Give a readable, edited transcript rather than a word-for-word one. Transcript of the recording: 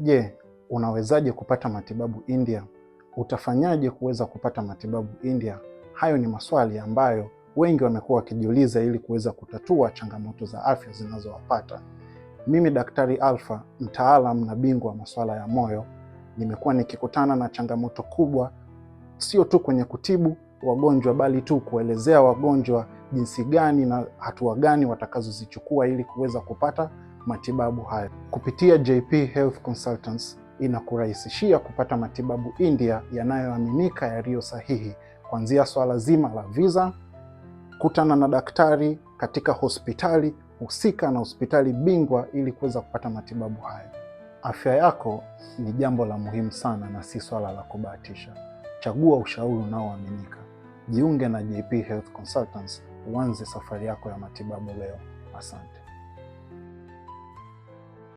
Je, unawezaje kupata matibabu India? Utafanyaje kuweza kupata matibabu India? Hayo ni maswali ambayo wengi wamekuwa wakijiuliza ili kuweza kutatua changamoto za afya zinazowapata. Mimi Daktari Alpha, mtaalamu na bingwa wa masuala ya moyo, nimekuwa nikikutana na changamoto kubwa, sio tu kwenye kutibu wagonjwa bali tu kuelezea wagonjwa jinsi gani na hatua gani watakazozichukua ili kuweza kupata matibabu hayo. Kupitia JP Health Consultants inakurahisishia kupata matibabu India yanayoaminika, yaliyo sahihi, kuanzia swala zima la visa, kutana na daktari katika hospitali husika na hospitali bingwa ili kuweza kupata matibabu hayo. Afya yako ni jambo la muhimu sana na si swala la kubahatisha. Chagua ushauri unaoaminika. Jiunge na JP Health Consultants, uanze safari yako ya matibabu leo. Asante.